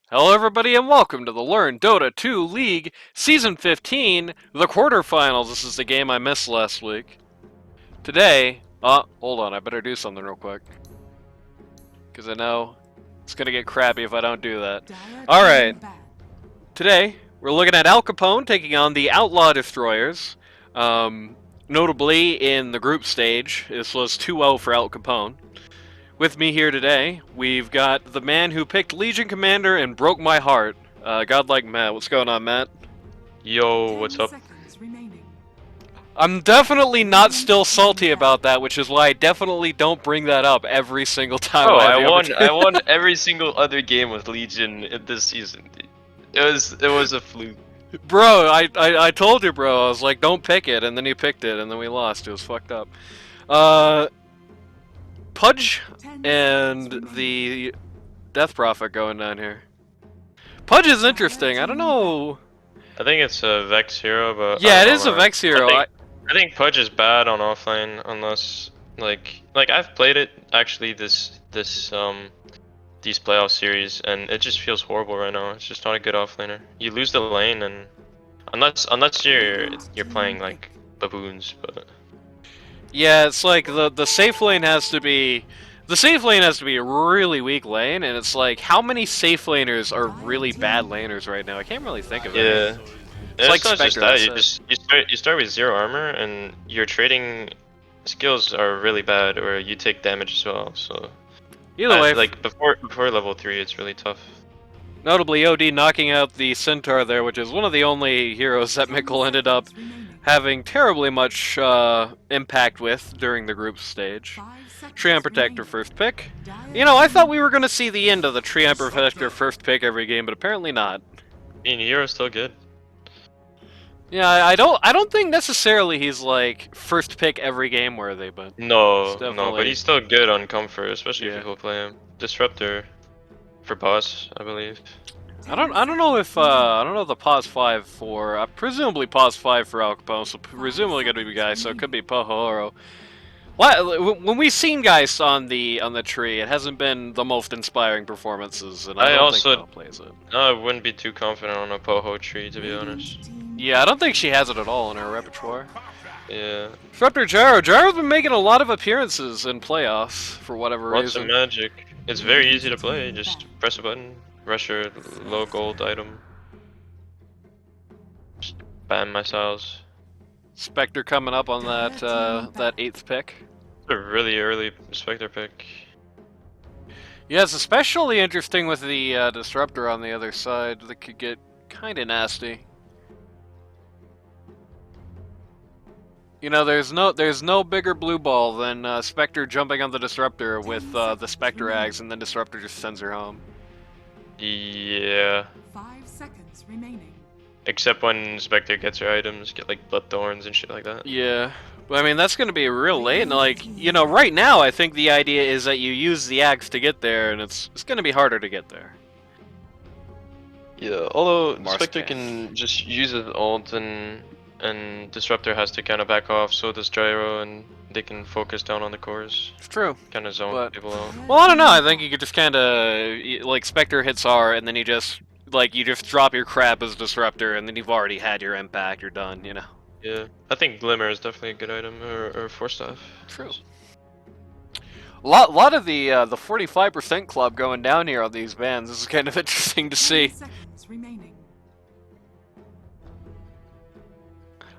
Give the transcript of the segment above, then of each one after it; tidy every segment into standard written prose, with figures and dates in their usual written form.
Hello everybody and welcome to the Learn Dota 2 League Season 15, the quarterfinals. This is the game I missed last week. Today, hold on, I better do something real quick. Because I know it's going to get crappy if I don't do that. Alright, today we're looking at Alch Capone taking on the Outlaw Destroyers. Notably in the group stage, this was 2-0 for Alch Capone. With me here today, we've got the man who picked Legion Commander and broke my heart, GodLike.Mat. What's going on, Matt? Yo, what's up? I'm definitely not still salty about that, which is why I definitely don't bring that up every single time. Oh, I won every single other game with Legion in this season. It was a fluke. Bro, I told you, bro. I was like, don't pick it, and then you picked it, and then we lost. It was fucked up. Pudge and the Death Prophet going down here. Pudge is interesting. I don't know. I think it's a Vex hero, but yeah, it is a Vex hero. I think Pudge is bad on offlane unless like I've played it actually this these playoff series and it just feels horrible right now. It's just not a good offlaner. You lose the lane and unless you're playing like baboons, but. Yeah, it's like the safe lane has to be a really weak lane, and it's like how many safe laners are really bad laners right now? I can't really think of it. Yeah, it's like not Spectre, just that. You start with 0 armor, and your trading skills are really bad, or you take damage as well. So either way, like before level 3, it's really tough. Notably, OD knocking out the Centaur there, which is one of the only heroes that Mickle ended up having terribly much impact with during the group stage. Treant Protector first pick. You know, I thought we were going to see the end of the Treant Protector first pick every game, but apparently not. I mean, hero's still good. Yeah, I don't think necessarily he's like first pick every game worthy, but no, but he's still good on comfort, especially if people play him. Disruptor for boss, I believe. I don't know if the pause 5 for presumably pause 5 for Alch Capone, so presumably gonna be guys, so it could be Pohoro. When we've seen guys on the tree, it hasn't been the most inspiring performances, and I don't think Mel plays it. I wouldn't be too confident on a Poho tree, to be honest. Yeah, I don't think she has it at all in her repertoire. Yeah. Disruptor Gyro. Gyro's been making a lot of appearances in playoffs for whatever reason. Lots of magic. It's very easy to play. Just press a button, rush your low gold item. Just bam missiles. Spectre coming up on that that 8th pick. It's a really early Spectre pick. Yeah, it's especially interesting with the Disruptor on the other side. That could get kind of nasty. You know, there's no bigger blue ball than Spectre jumping on the Disruptor with the Spectre Ags, and then Disruptor just sends her home. Yeah. 5 seconds remaining. Except when Spectre gets her items, get like blood thorns and shit like that. Yeah. But I mean, that's going to be real late, and like, you know, right now I think the idea is that you use the Ags to get there, and it's going to be harder to get there. Yeah, although Spectre can just use his ult and Disruptor has to kind of back off, so does Gyro, and they can focus down on the cores. It's true. Kind of zone people out. Well, I don't know. I think you could just kind of like Spectre hits R, and then you just drop your crap as Disruptor, and then you've already had your impact. You're done. You know. Yeah, I think Glimmer is definitely a good item, or Force Staff. True. A lot of the 45% club going down here on these bans. This is kind of interesting to see.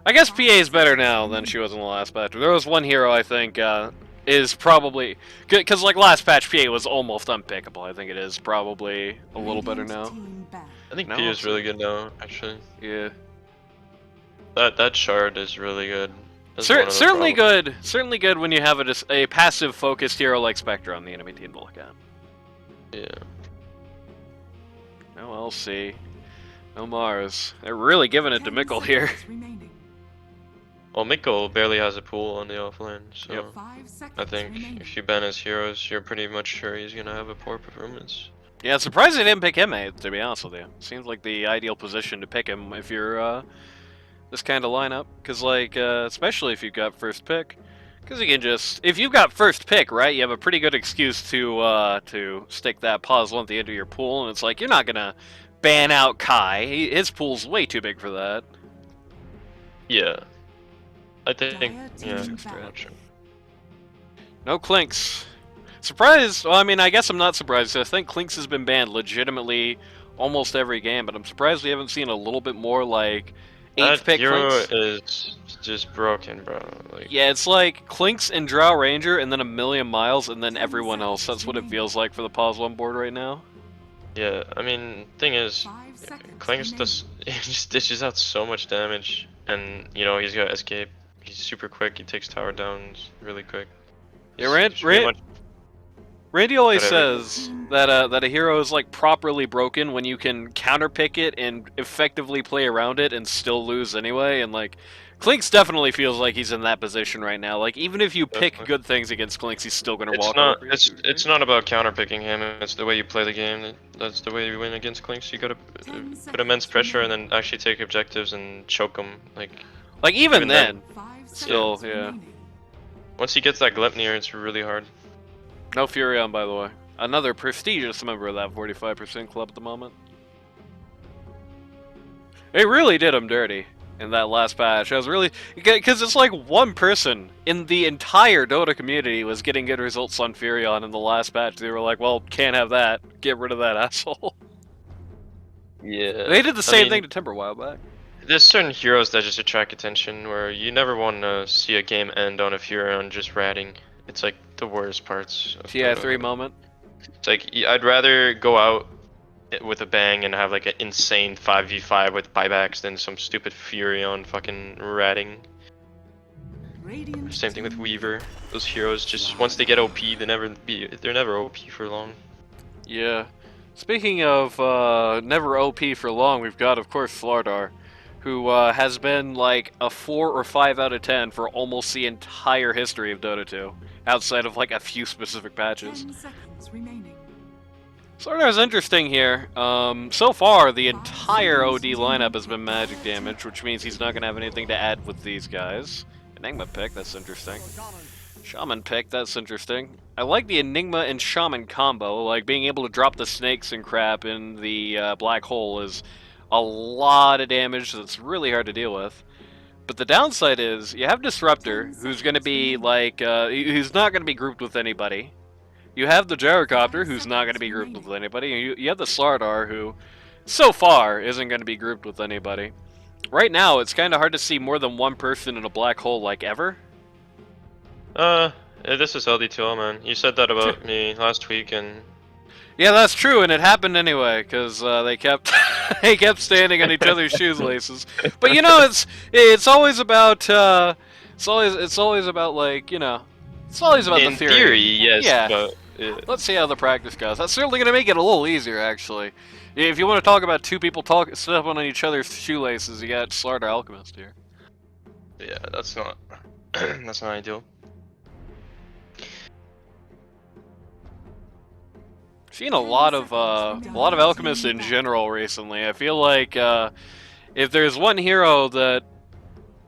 I guess PA is better now than she was in the last patch. There was one hero I think is probably because like last patch PA was almost unpickable. I think it is probably a little better now. I think PA is really good now, actually. Yeah. That shard is really good. Certainly good. Certainly good when you have a passive focused hero like Spectre on the enemy team to look at. Yeah. No LC. No Mars. They're really giving it to Mickle here. Well, Mickle barely has a pool on the offlane, so yep. I think if you ban his heroes, you're pretty much sure he's gonna have a poor performance. Yeah, it's surprising they didn't pick him, to be honest with you. Seems like the ideal position to pick him if you're this kind of lineup, because like especially if you've got first pick, Because you can just, if you've got first pick, right, you have a pretty good excuse to stick that pause one at the end of your pool, and it's like, you're not gonna ban out Kai. His pool's way too big for that. Yeah. I think, Dire yeah, team I'm back. not sure. No Clinks. Surprised, well, I mean, I guess I'm not surprised. I think Clinks has been banned legitimately almost every game, but I'm surprised we haven't seen a little bit more, like, 8th That pick hero Clinks. is just broken, bro. Like, Yeah, it's like Clinks and Drow Ranger, and then a million miles, and then 10 everyone else. seconds That's what it remaining. feels like for the pause one board right now. yeah, I mean, thing is, 5 seconds Clangus remaining. does he just dishes out so much damage, and you know he's got escape. He's super quick. He takes tower downs really quick. Yeah, He's pretty much Randy always got everything. says that a hero is like properly broken when you can counterpick it and effectively play around it and still lose anyway. And like, Clinks definitely feels like he's in that position right now. Like, even if you pick Definitely. good things against Clinks, he's still gonna It's walk all not. over you. It's not about counterpicking him. It's the way you play the game. That's the way you win against Clinks. You gotta 10 put immense seconds pressure and remaining. then actually take objectives and choke him. Like even Even then- then, 5 Still, seconds yeah. remaining. once he gets that Glepnir, it's really hard. no Furion, by the way. Another prestigious member of that 45% club at the moment. They really did him dirty in that last patch. I was really, because it's like one person in the entire Dota community was getting good results on Furion in the last patch. They were like, well, can't have that. Get rid of that asshole. Yeah. They did the same thing to Timber a while back. There's certain heroes that just attract attention where you never want to see a game end on a Furion just ratting. It's like the worst parts of TI3 Dota. moment. It's like I'd rather go out with a bang and have like an insane 5v5 with buybacks than some stupid Furion fucking ratting. Radiant Same thing with team Weaver. Those heroes just once they get OP, they're never OP for long. Yeah. Speaking of never OP for long, we've got, of course, Slardar, who has been like a 4 or 5 out of 10 for almost the entire history of Dota 2, outside of like a few specific patches. 10 seconds remaining. Sardar's interesting here. So far, the entire OD lineup has been magic damage, which means he's not going to have anything to add with these guys. Enigma pick, that's interesting. Shaman pick, that's interesting. I like the Enigma and Shaman combo. Like, being able to drop the snakes and crap in the black hole is a lot of damage that's really hard to deal with. But the downside is, you have Disruptor, who's going to be, like, who's not going to be grouped with anybody. You have the Gyrocopter, who's not going to be grouped with anybody. And you have the Slardar, who, so far, isn't going to be grouped with anybody. Right now, it's kind of hard to see more than one person in a black hole, like, ever. This is LD2L, man. You said that about me last week, and Yeah, that's true, and it happened anyway, because they kept they kept standing on each other's shoelaces. But you know, it's always about it's always about, like, you know, it's always about in the theory. yes, Yeah. but Let's see how the practice goes. That's certainly gonna make it a little easier, actually. If you want to talk about two people stepping on each other's shoelaces, you got Slardar Alchemist here. yeah, that's not that's not ideal. Seen a lot of alchemists in general recently. I feel like if there's one hero that,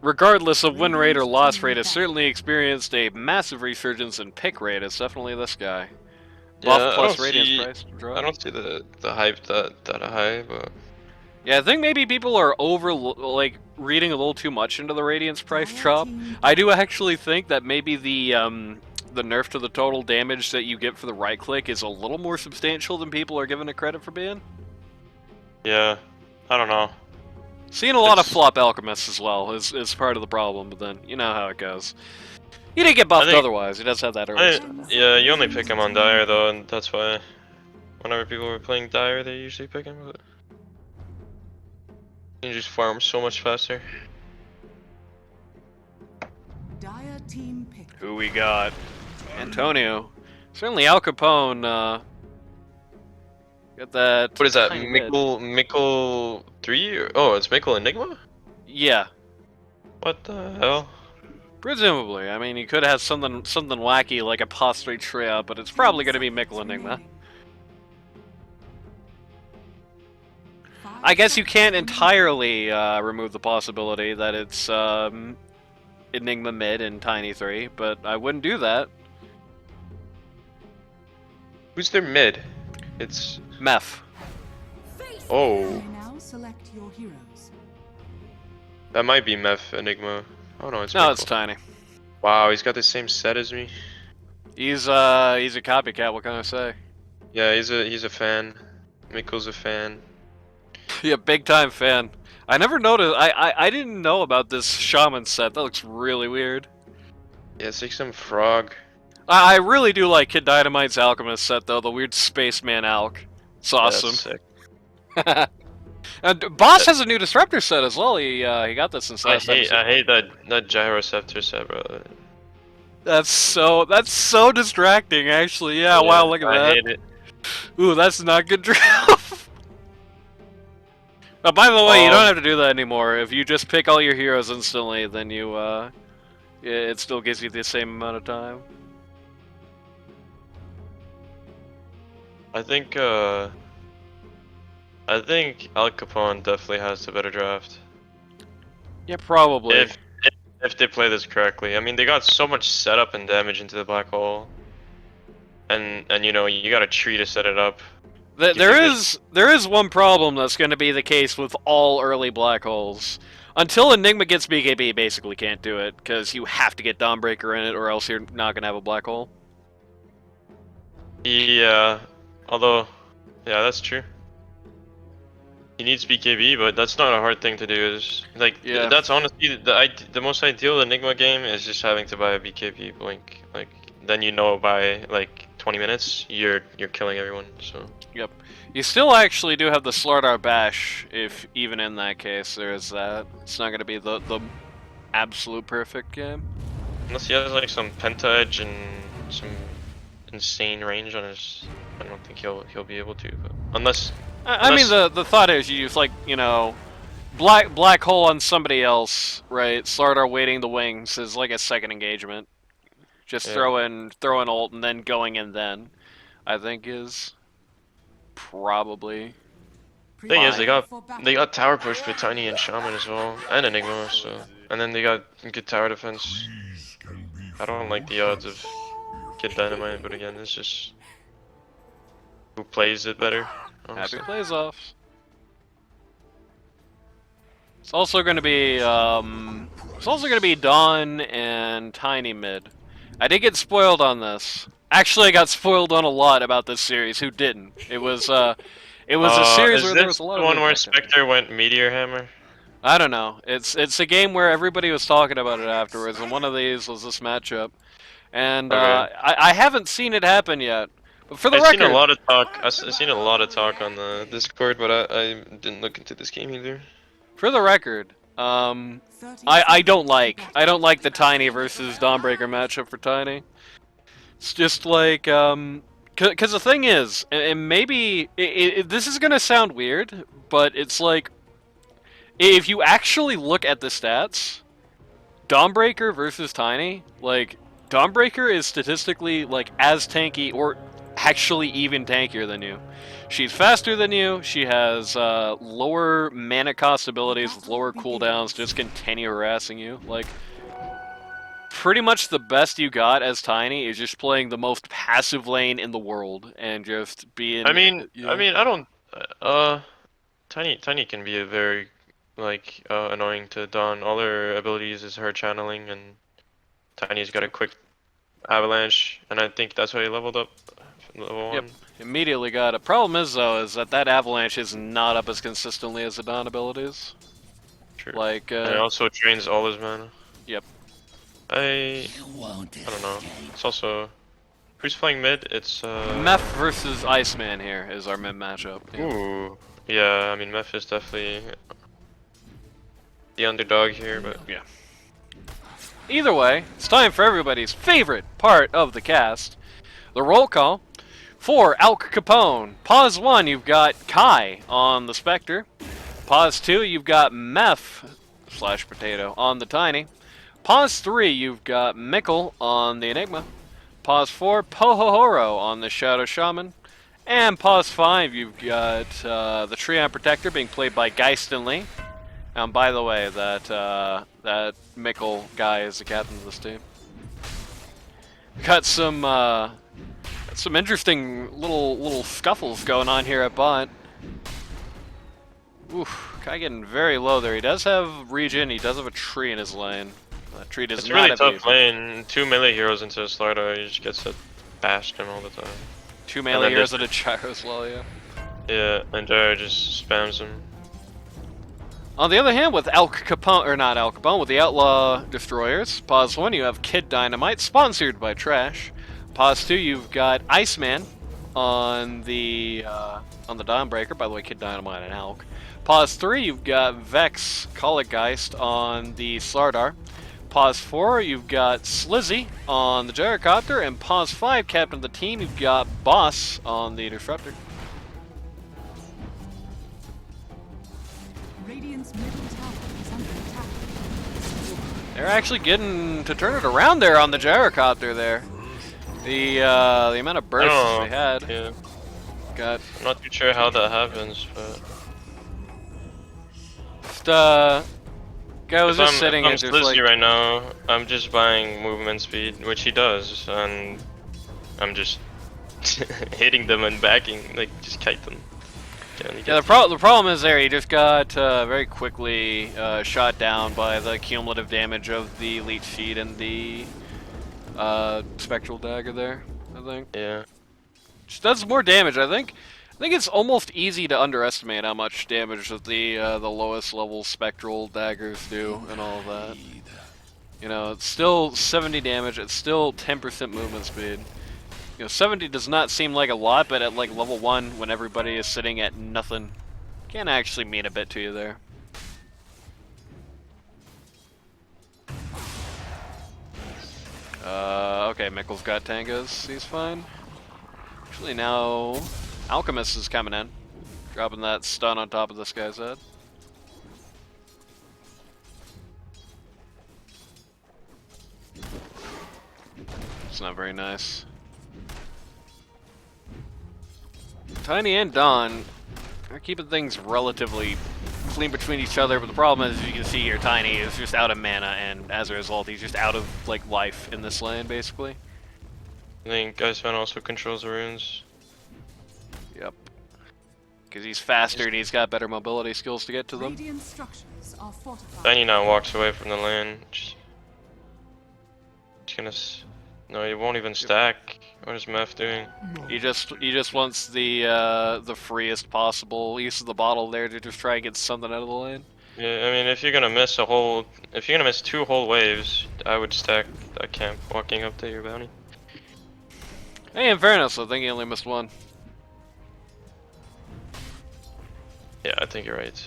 regardless of win rate or loss rate, has certainly experienced a massive resurgence in pick rate, it's definitely this guy. Buff Yeah, plus radiance price drop. I don't see the hype that high, but Yeah, I think maybe people are reading a little too much into the radiance price drop. I do actually think that maybe the nerf to the total damage that you get for the right click is a little more substantial than people are giving it credit for being. yeah, I don't know. Seeing a lot of flop alchemists as well is part of the problem, but then you know how it goes. He didn't get buffed otherwise. He does have that early start. Yeah, you only pick him on Dire though, and that's why whenever people were playing Dire, they usually pick him. But you just farm so much faster. Dire team pick. Who we got? Antonio. Certainly Alch Capone, got that. What is that? tiny bit. Mickle 3? Oh, it's Mickle Enigma? Yeah. What the hell? Presumably. I mean, you could have something wacky like a Prostrate Shreya, but it's probably going to be Mickle Enigma. I guess you can't entirely remove the possibility that it's Enigma mid and Tiny 3, but I wouldn't do that. Who's their mid? It's Meth. oh, You may now select your heroes. that might be Meth Enigma. Oh no, it's No, Mickle. it's Tiny. Wow, he's got the same set as me. He's a copycat. What can I say? Yeah, he's a fan. Mickle's a fan. Yeah, big time fan. I never noticed. I didn't know about this shaman set. That looks really weird. Yeah, it's like some frog. I really do like Kid Dynamite's Alchemist set though. The weird spaceman Alch. It's awesome. That's sick. And Boss has a new Disruptor set as well. He got this in I last episode. hate that Gyroscepter set, bro. That's so distracting. Actually, yeah. Wow, look at that. I hate it. Ooh, that's not good draft. Oh, by the way, you don't have to do that anymore. If you just pick all your heroes instantly, then you it still gives you the same amount of time. I think Alch Capone definitely has the better draft. Yeah, probably. If they play this correctly. I mean, they got so much setup and damage into the black hole. And you know, you gotta tree to set it up. There is one problem that's going to be the case with all early black holes. Until Enigma gets BKB, basically can't do it, because you have to get Dawnbreaker in it, or else you're not going to have a black hole. Yeah, although, yeah, that's true. He needs BKB, but that's not a hard thing to do. It's like that's honestly the most ideal Enigma game is just having to buy a BKB blink. Like then you know by like 20 minutes you're killing everyone. So. Yep. You still actually do have the Slardar Bash, if even in that case there is that. It's not going to be the absolute perfect game. Unless he has like some Penta Edge and some insane range on his, I don't think he'll be able to. But unless I mean the thought is you use like, you know, black hole on somebody else, right? Slardar waiting the wings is like a second engagement. Just throw in ult and then going in then, I think is probably. Thing is, they got tower push with Tiny and Shaman as well, and Enigma. So, and then they got good tower defense. I don't like the odds of Kid Dynamite, but again, it's just who plays it better. Honestly. Happy plays offs. It's also going to be Dawn and Tiny mid. I did get spoiled on this. Actually, I got spoiled on a lot about this series. Who didn't? It was a series where there was a lot of. Is this the one where Spectre went Meteor Hammer? I don't know. It's a game where everybody was talking about it afterwards, and one of these was this matchup. And I haven't seen it happen yet. But for the record, I've seen a lot of talk. I've seen a lot of talk on the Discord, but I didn't look into this game either. For the record, I don't like the Tiny versus Dawnbreaker matchup for Tiny. It's just like because the thing is, and maybe this is gonna sound weird, but it's like if you actually look at the stats, Dawnbreaker versus Tiny, like Dawnbreaker is statistically like as tanky or actually even tankier than you. She's faster than you, she has lower mana cost abilities with lower cooldowns, just continue harassing you. Like, pretty much the best you got as Tiny is just playing the most passive lane in the world and just being... I mean, I don't... Tiny can be a very, like, annoying to Dawn. All her abilities is her channeling, and Tiny's got a quick avalanche, and I think that's why he leveled up. Level 1. Yep, immediately got it. Problem is, though, is that avalanche is not up as consistently as the Dawn abilities. True. Like, and it also drains all his mana. Yep. I don't know. It's also... Who's playing mid? It's, Meth versus Iceman here is our mid matchup. Yeah. Ooh. Yeah, I mean, Meth is definitely the underdog here, but... Yeah. Either way, it's time for everybody's favorite part of the cast. The roll call. For Alch Capone, pause 1, you've got Kai on the Spectre. Pause 2, you've got Meth/Potato on the Tiny. Pause 3, you've got Mickle on the Enigma. Pause 4, Pohohoro on the Shadow Shaman. And pause 5, you've got the Treant Protector being played by Geist and Lee. By the way, that Mickle guy is the captain of this team. Got some interesting little scuffles going on here at bot. Oof, kind of getting very low there. He does have regen. He does have a tree in his lane. That tree does It's not really have tough evasion. playing 2 melee heroes into a Slider. He just gets bashed him all the time. 2 melee heroes and a gyro as well, yeah. Yeah, and Gyro just spams him. On the other hand, with Alch Capone, or not Alch Capone, with the Outlaw Destroyers, pause 1, you have Kid Dynamite, sponsored by Trash. Pause 2, you've got Iceman on the Dawnbreaker, by the way, Kid Dynamite and Alch. Pause 3, you've got Vex Geist on the Slardar. Pause 4, you've got Slizzy on the Gyrocopter, and pause 5, captain of the team, you've got Boss on the Disruptor. Radiant's middle tower is under attack. They're actually getting to turn it around there on the Gyrocopter there. The amount of bursts they had. Yeah. Got I'm not too sure how that happens, but just guy was just sitting if I'm and just Slizzy like right now, I'm just buying movement speed, which he does, and I'm just hitting them and backing, like just kite them. yeah. The problem is there. He just got very quickly shot down by the cumulative damage of the Leech Seed and the Spectral Dagger there. I think. Yeah. Just does more damage. I think it's almost easy to underestimate how much damage that the lowest level Spectral Daggers do and all of that. You know, it's still 70 damage. It's still 10% movement speed. You know, 70 does not seem like a lot, but at like level 1, when everybody is sitting at nothing, can actually mean a bit to you there. Okay, Mickle's got Tangas. He's fine. Actually, now Alchemist is coming in, dropping that stun on top of this guy's head. It's not very nice. Tiny and Dawn are keeping things relatively clean between each other, but the problem is, as you can see here, Tiny is just out of mana, and as a result, he's just out of like life in this lane, basically. I think Iceman also controls the runes. Yep. Because he's faster and he's got better mobility skills to get to them. Radiant structures are fortified. Tiny now walks away from the lane. Just gonna. No, he won't even stack. What is Meth doing? He just wants the freest possible use of the bottle there to just try and get something out of the lane. Yeah, I mean, if you're gonna miss 2 whole waves, I would stack that camp walking up to your bounty. Hey, in fairness, I think he only missed one. Yeah, I think you're right.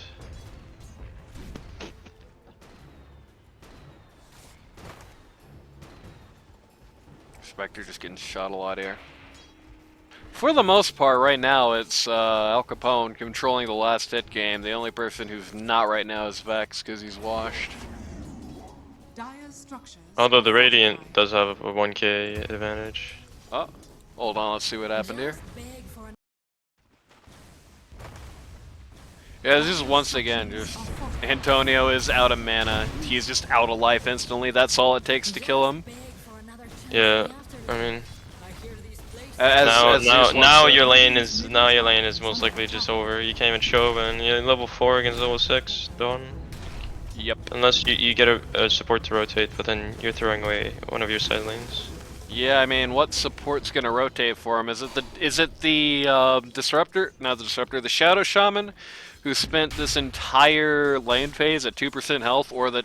Spectre just getting shot a lot here. For the most part, right now, it's Alch Capone controlling the last hit game. The only person who's not right now is Vex, because he's washed. Dire's structures. Although the Radiant does have a 1k advantage. Oh, hold on, let's see what happened here. Yeah, this is once again just Antonio is out of mana. He's just out of life instantly. That's all it takes to kill him. Yeah, I mean, As now your lane is most likely just over. You can't even show, and you're level 4 against level 6. Done. Yep. Unless you get a support to rotate, but then you're throwing away one of your side lanes. Yeah, I mean, what support's gonna rotate for him? Is it the disruptor? Not the disruptor, the Shadow Shaman, who spent this entire lane phase at 2% health, or the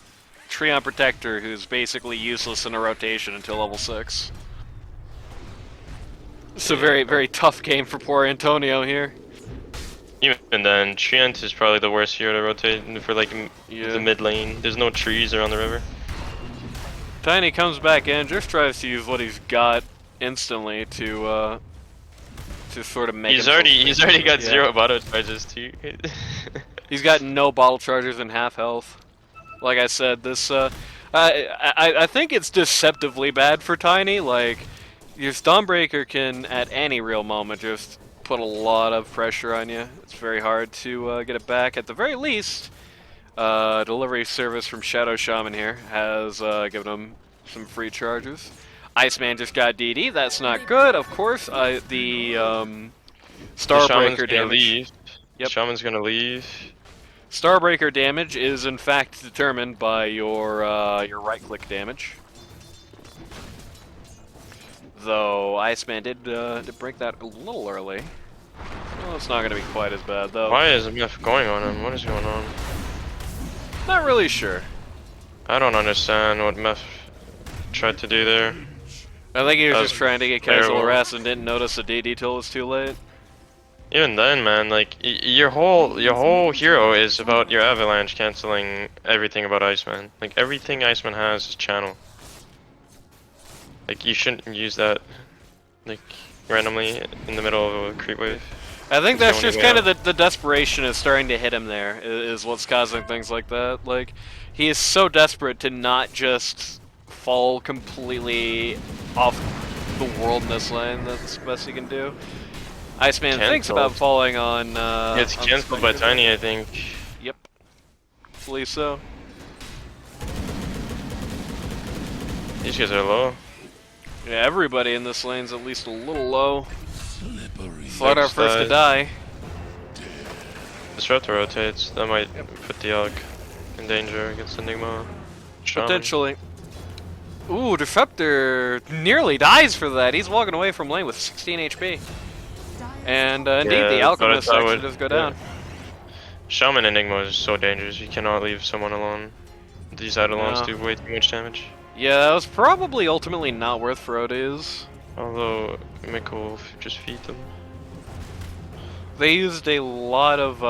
Treon Protector, who's basically useless in a rotation until level 6. It's a very, very tough game for poor Antonio here. Even then, Treant is probably the worst hero to rotate for like the mid lane. There's no trees around the river. Tiny comes back in, just tries to use what he's got instantly to sort of make. He's already got 0 bottle charges too. He's got no bottle chargers and half health. Like I said, this I think it's deceptively bad for Tiny. Like, your Dawnbreaker can at any real moment just put a lot of pressure on you. It's very hard to get it back. At the very least, Delivery service from Shadow Shaman here has given him some free charges. Iceman just got DD. That's not good. Of course, the The Starbreaker Shaman's gonna damage. leave. Yep. Shaman's gonna leave. Starbreaker damage is in fact determined by your right-click damage. Though Iceman did break that a little early. Well, it's not going to be quite as bad though. Why is Myth going on him? What is going on? Not really sure. I don't understand what Myth tried to do there. I think he was That just was trying to get casual terrible. harass and didn't notice the DD till it was too late. Even then, man, like your whole hero is about your avalanche canceling everything about Iceman. Like everything Iceman has is channel. Like you shouldn't use that like randomly in the middle of a creep wave. I think It's that's the just only kind way of the desperation is starting to hit him there, is what's causing things like that. Like, he is so desperate to not just fall completely off the world in this lane, that's the best he can do. Iceman thinks about Cancelled. falling on, It's on cancelled by Spectre. Tiny, I think. Yep. Hopefully so. These guys are low. Yeah, everybody in this lane's at least a little low. Flood our Next first to dies. die. Disruptor rotates. That might put the Alch in danger against Enigma. Shaman. Potentially. Ooh, Disruptor nearly dies for that. He's walking away from lane with 16 HP. And indeed, Yeah, the but Alchemist I actually would- does go yeah. down. Shaman Enigma is so dangerous. You cannot leave someone alone. These Eidolons No. do way too much damage. Yeah, that was probably ultimately not worth for Odes. Although Mickle just feed them. They used a lot of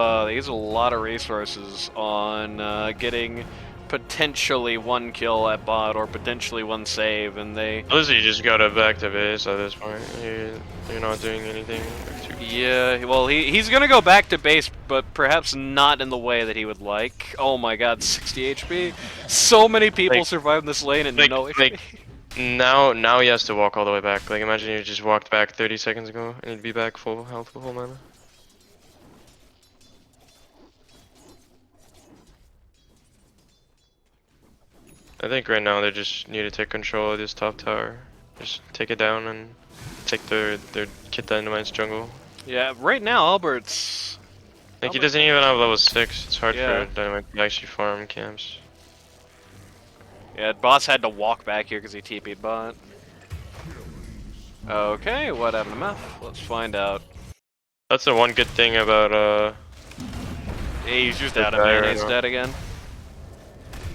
resources on getting potentially one kill at bot or potentially one save, and they Lizzie just got a back to base at this point. You're not doing anything. yeah, well he's gonna go back to base, but perhaps not in the way that he would like. Oh my god, 60 HP. So many people Like- survived this lane and no HP. Now he has to walk all the way back. Like imagine you just walked back 30 seconds ago and he'd be back full health, full mana. I think right now they just need to take control of this top tower. Just take it down and take their Kit Dynamite's jungle. Yeah, right now Albert's Like he doesn't even have level 6. It's hard Yeah. for Dynamite to actually farm camps. Yeah, boss had to walk back here because he TP'd bot. Okay, what happened to Meth? Let's find out. That's the one good thing about Yeah, he's just Good out of guy mana, right he's now. dead again.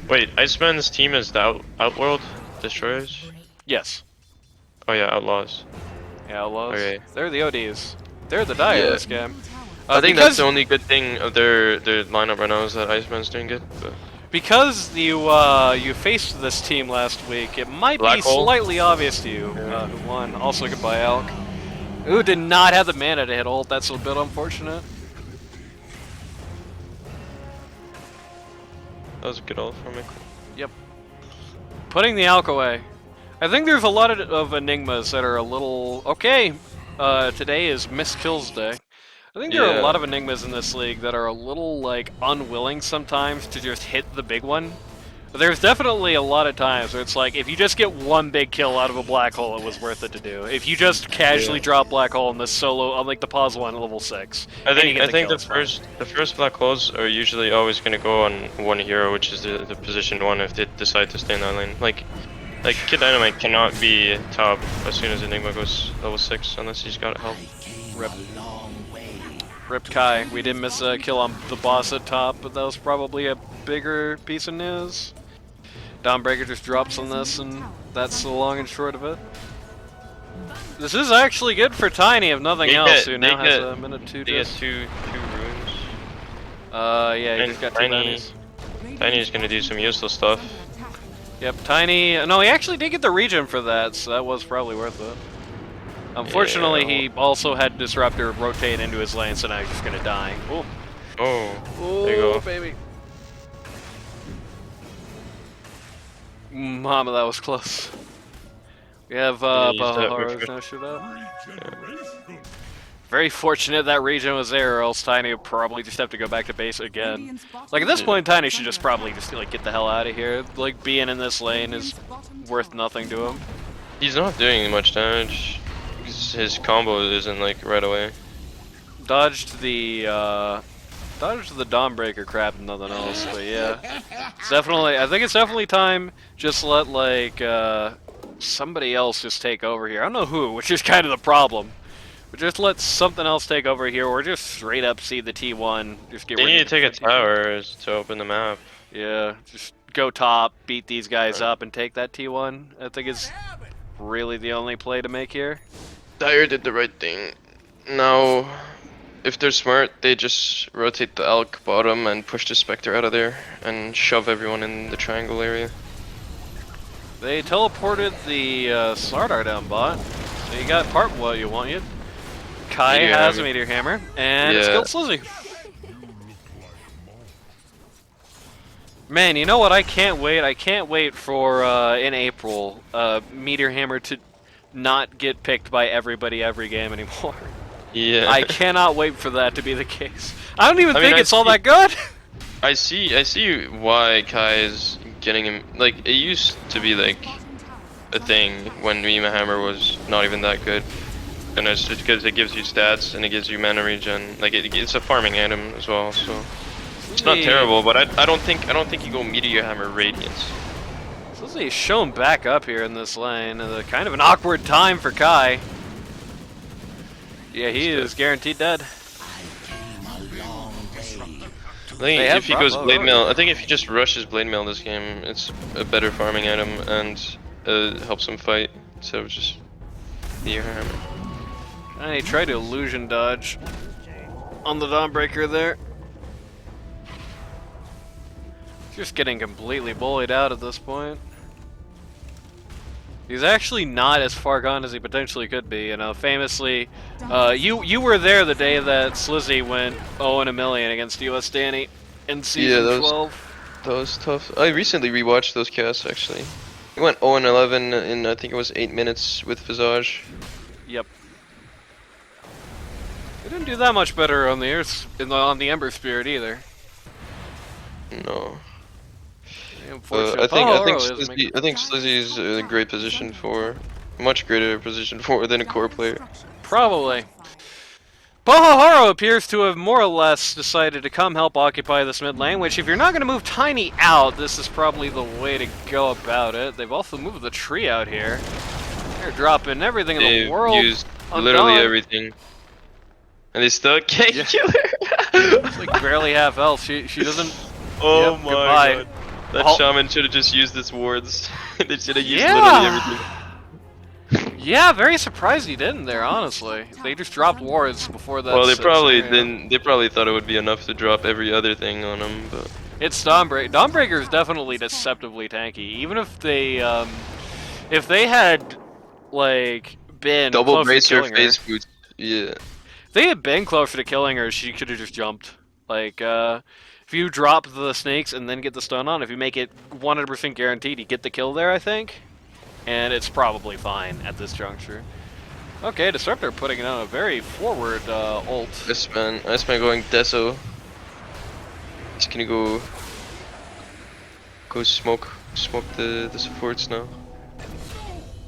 Wait, Iceman's team is the Outworld Destroyers? Yes. Oh yeah, Outlaws. Yeah, Outlaws. Okay. They're the ODs. They're the die in Yeah. this game. I think because, that's the only good thing of their lineup right now is that Iceman's doing good. But because you faced this team last week, it might Black be hole? slightly obvious to you who won. Also, goodbye, Alch. Ooh, did not have the mana to hit ult. That's a bit unfortunate. that was a good ult from Mickle. Yep. Putting the Alch away. I think there's a lot of enigmas that are a little okay. Today is Miss Kills Day. I think there are a Yeah. lot of enigmas in this league that are a little like unwilling sometimes to just hit the big one. But there's definitely a lot of times where it's like if you just get one big kill out of a black hole, it was worth it to do. If you just casually drop black hole in this solo on like the pause one at level 6, I and you think get the kill, it's fine. first black holes are usually always gonna go on one hero, which is the position 1 if they decide to stay in that lane. Like Kid Dynamite cannot be top as soon as Enigma goes level 6 unless he's got help. Ripped Kai. We did miss a kill on the boss at top, but that was probably a bigger piece of news. Dawnbreaker just drops on this, and that's the long and short of it. This is actually good for Tiny, if nothing They else, get- who they now has get- a minute 2 They get just. two runes. Yeah, he and just got 2 Tiny- bounties. Tiny's gonna do some useful stuff. Yep, Tiny. No, he actually did get the regen for that, so that was probably worth it. Unfortunately, Yeah. he also had Disruptor rotate into his lane, so now he's just gonna die. Oh, Oh, there you go. baby. Mama, that was close. We have Yeah, use that Baharos refresh. now shoot up. Very fortunate that region was there, or else Tiny would probably just have to go back to base again. Like, at this point, Tiny should just probably just, like, get the hell out of here. Like, being in this lane is worth nothing to him. He's not doing much damage. His combo isn't, like, right away. Dodged the Dawnbreaker crap and nothing else, but yeah. It's definitely, I think it's definitely time just let, like, somebody else just take over here. I don't know who, which is kind of the problem. But just let something else take over here, or just straight up see the T1. Just get They rid need of to take a the tower to open the map. Yeah, just go top, beat these guys up, and take that T1. I think is really the only play to make here. Dire did the right thing. Now, if they're smart, they just rotate the Alch bottom and push the Spectre out of there and shove everyone in the triangle area. They teleported the Slardar down bot, so you got part of what you want. Kai Meteor has a Hammer. Meteor Hammer, and it's Yeah. killed Slizzy. Man, you know what? I can't wait. I can't wait for in April, Meteor Hammer to not get picked by everybody every game anymore. Yeah. I cannot wait for that to be the case. I don't even I mean, think I it's all see- that good. I see why Kai is getting him. Like, it used to be like a thing when Mima Hammer was not even that good. And it's just because it gives you stats and it gives you mana regen. Like, it's a farming item as well, so it's not terrible. But I don't think you go Meteor Hammer Radiance. Slizzy's shown back up here in this lane. Kind of an awkward time for Kai. Yeah, he is guaranteed dead. I think They have if he goes Bravo Blade already. Mail, I think if he just rushes Blade Mail this game, it's a better farming item and helps him fight instead of just Meteor Hammer. And he tried to illusion dodge on the Dawnbreaker there. Just getting completely bullied out at this point. He's actually not as far gone as he potentially could be. You know, famously, you were there the day that Slizzy went 0-1,000,000 against US Danny in season that was- 12. That was tough. I recently rewatched those casts actually. He went 0-11 in I think it was 8 minutes with Visage. Yep. He didn't do that much better on the Earth, on the Ember Spirit either. No. Unfortunately, I think Paharo is making- Slizzy's a great position for, much greater position for than a core player. Probably. Paharo appears to have more or less decided to come help occupy this mid lane, which if you're not going to move Tiny out, this is probably the way to go about it. They've also moved the tree out here. They're dropping everything in They've the world. used on literally Dawn. everything. And they still can't Yeah. kill It's her. like barely half health. She doesn't. Oh Yep, my goodbye. god. That Oh. shaman should have just used its wards. They should have used Yeah. literally everything. Yeah, very surprised he didn't there. Honestly, they just dropped wards before that. Well, they probably scenario. didn't. They probably thought it would be enough to drop every other thing on him, but It's Dawnbreaker. Dawnbreaker is definitely deceptively tanky. Even if they had like been double closer to bracer killing her, phase boots. Yeah. if they had been closer to killing her, she could have just jumped. Like if you drop the snakes and then get the stun on, if you make it 100% guaranteed, you get the kill there. I think, and it's probably fine at this juncture. Okay, Disruptor putting on a very forward ult. Iceman going Deso. He's gonna go smoke the supports now.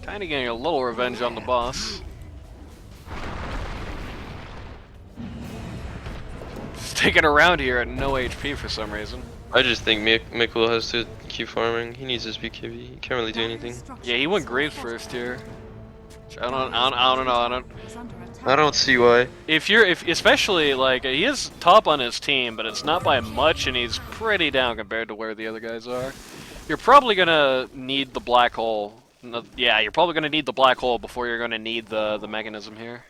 Kind of getting a little revenge on the boss. Sticking around here at no HP for some reason. I just think Mickle has to keep farming. He needs his BKB. He can't really do anything. Yeah, he went Graves first here. I don't know. I don't see why. If especially like he is top on his team, but it's not by much, and he's pretty down compared to where the other guys are. You're probably gonna need the black hole. Yeah, you're probably gonna need the black hole before you're gonna need the mechanism here.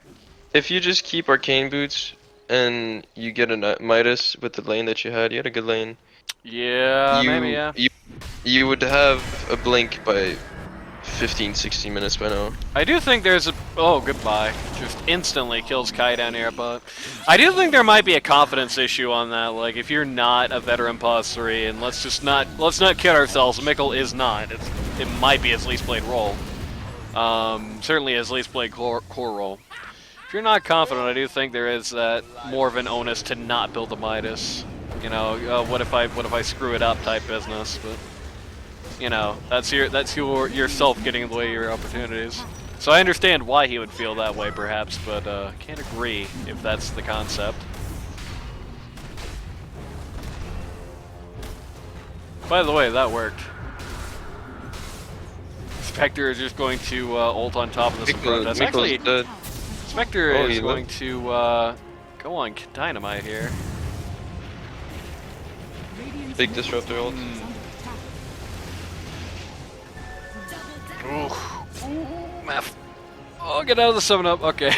If you just keep Arcane Boots and you get a Midas with the lane that you had a good lane. Yeah, maybe yeah. You would have a blink by 15-16 minutes by now. I do think there's a goodbye. Just instantly kills Kai down here, but I do think there might be a confidence issue on that. Like if you're not a veteran pause 3, and let's not kid ourselves, Mickle is not. It might be his least played role. Certainly his least played core role. If you're not confident, I do think there is that more of an onus to not build the Midas. You know, what if I screw it up type business, but you know, that's yourself getting in the way of your opportunities. So I understand why he would feel that way, perhaps, but can't agree if that's the concept. By the way, that worked. Spectre is just going to ult on top of this protest. Actually, dead. Spectre Oh, is he going to go on Dynamite here. Big disruptor ult. Ooh, math. Oh, get out of the 7-up. Okay.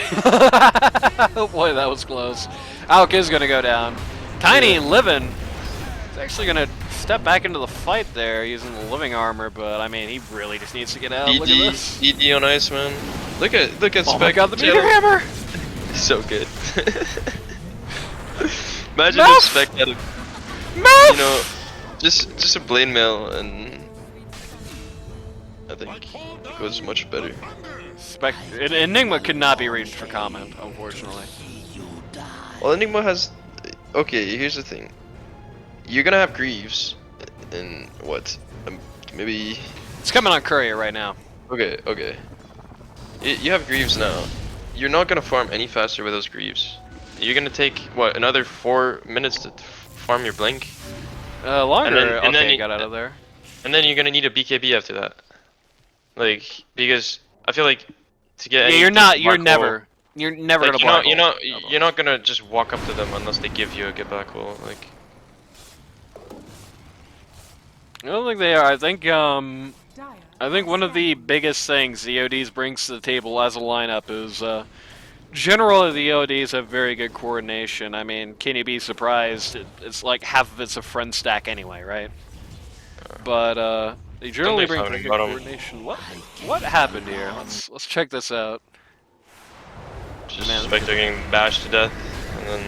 Oh boy, that was close. Alch is going to go down. Tiny living. He's actually going to step back into the fight there using the living armor, but I mean, he really just needs to get out. Look at this. ED on ice, man. Look at Oh Spec. my god, the meter hammer! So good. Imagine Muff! if Spec had a, Muff! you know, just a blade mail, and I think it goes much better. Enigma could not be reached for comment, unfortunately. Well, Enigma has. Okay, here's the thing. You're gonna have Greaves, in what? Maybe. It's coming on Courier right now. Okay. You have Greaves now. You're not gonna farm any faster with those Greaves. You're gonna take what, another 4 minutes to farm your blink, Longer. and then Okay, you got out of there. and then you're gonna need a BKB after that. Like, because I feel like to get any Yeah, decent you're black hole, never like, gonna black you're not gonna just walk up to them unless they give you a good black hole. Like, I don't think they are. I think one of the biggest things the ODs brings to the table as a lineup is generally the ODs have very good coordination. I mean, can you be surprised? It's like half of it's a friend stack anyway, right? But they generally bring Something's pretty good happening, coordination. What happened here? Let's check this out. just Man, Spectre getting bashed to death, and then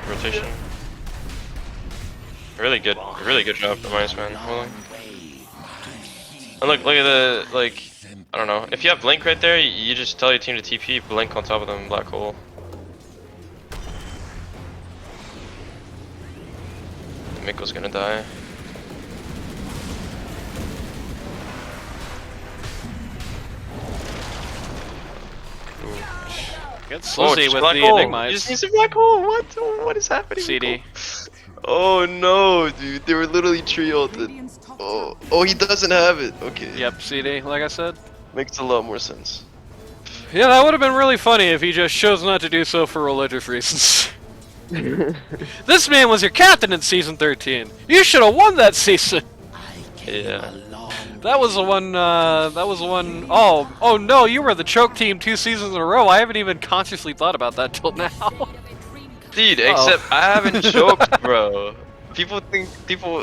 rotation. Really good job from Ice Man. Hold on. And look at the, like, I don't know. If you have Blink right there, you just tell your team to TP, Blink on top of them, black hole. Mickle's gonna die. Get Slizzy with black the hole. Enigma. You just need some black hole. What is happening? CD. Mickle? Oh no, dude! They were literally tree ulted. Radiant's top Oh, he doesn't have it. Okay. Yep, CD, like I said. Makes a lot more sense. Yeah, that would have been really funny if he just chose not to do so for religious reasons. This man was your captain in season 13. You should have won that season. Yeah. That was the one. Oh no, you were the choke team 2 seasons in a row. I haven't even consciously thought about that till now. Dude, except I haven't choked, bro. People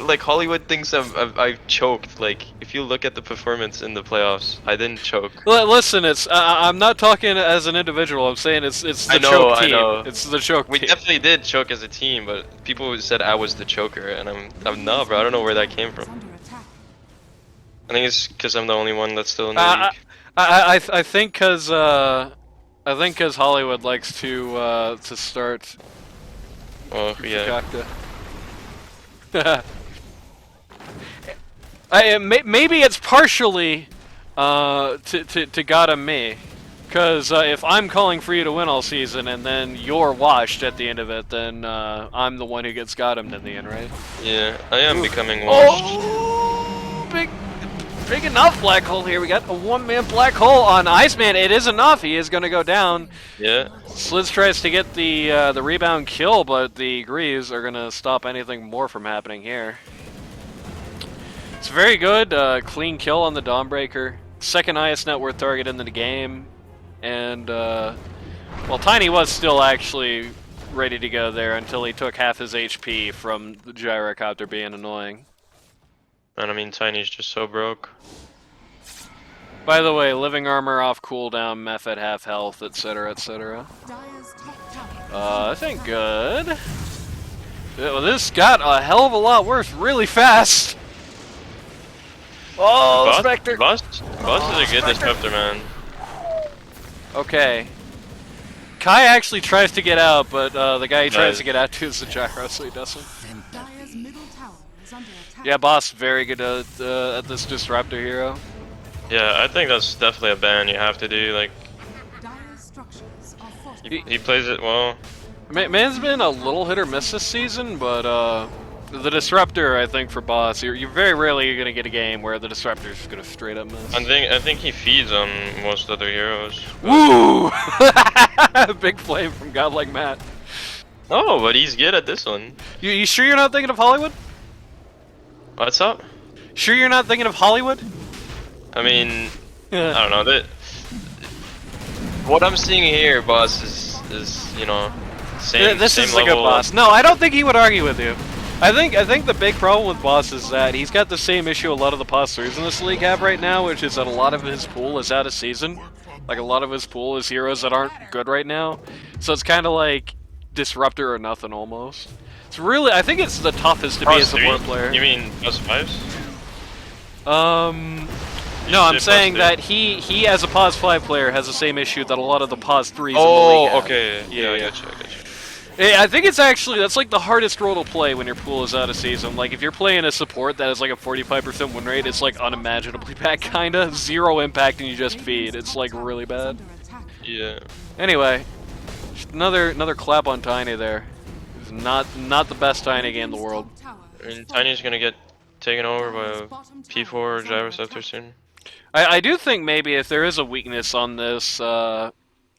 like Hollywood thinks I've choked. Like, if you look at the performance in the playoffs, I didn't choke. Listen, it's I'm not talking as an individual. I'm saying it's the choke team. I know. It's the choke We team. definitely did choke as a team, but people said I was the choker, and I'm not, bro. I don't know where that came is from. under attack. I think it's because I'm the only one that's still in the league. I think because Hollywood likes to start. Oh yeah. Maybe it's partially to God and me, because if I'm calling for you to win all season and then you're washed at the end of it, then I'm the one who gets God'em in the end, right? Yeah, I am becoming washed. Oh, big enough black hole here. We got a 1-man black hole on Iceman. It is enough. He is going to go down. Yeah. Sliz tries to get the rebound kill, but the Greaves are going to stop anything more from happening here. It's very good. Clean kill on the Dawnbreaker. Second highest net worth target in the game. And, well, Tiny was still actually ready to go there until he took half his HP from the gyrocopter being annoying. And I mean, Tiny's just so broke. By the way, living armor off cooldown, Meph at half health, etc., etc. Dire's top tower. I think good. Well, this got a hell of a lot worse really fast. Oh, Spectre! Boss is a good disruptor, man. Okay. Kai actually tries to get out, but the guy he tries Nice. to get out to is the gyro, so he doesn't. Dire's middle tower is under attack. Yeah, boss, very good at this disruptor hero. Yeah, I think that's definitely a ban you have to do. Like, Dire's structures are fortified. he plays it well. Man's been a little hit or miss this season, but the disruptor, I think, for boss, you're very rarely gonna get a game where the disruptor's just gonna straight up miss. I think he feeds on most other heroes. Woo! Big flame from GodLike.Mat. Oh, but he's good at this one. You sure you're not thinking of Hollywood? What's up? Sure you're not thinking of Hollywood? I mean, I don't know. That what I'm seeing here, boss, is you know, same. This same is a good level. boss. No, I don't think he would argue with you. I think the big problem with boss is that he's got the same issue a lot of the pos 3s in this league have right now, which is that a lot of his pool is out of season. Like a lot of his pool is heroes that aren't good right now. So it's kind of like disruptor or nothing almost. It's really, I think it's the toughest to be a Pos support 3? player. You mean plus 5s? No, I'm Plus saying 3. that he as a pos 5 player has the same issue that a lot of the pos 3s in the league Oh, have. okay. Yeah, I Yeah. got you. Yeah, I think it's actually, that's like the hardest role to play when your pool is out of season. Like, if you're playing a support that has like a 45% win rate, it's like unimaginably bad, kinda. 0 impact and you just feed. It's like really bad. Under attack. Yeah. Anyway, just another clap on Tiny there. It's not the best Tiny game in the world. Top tower I is mean, Tiny's gonna get taken over by Dire's a bottom tower P4 or is under Gyroceptor attack. soon. I do think maybe if there is a weakness on this Alch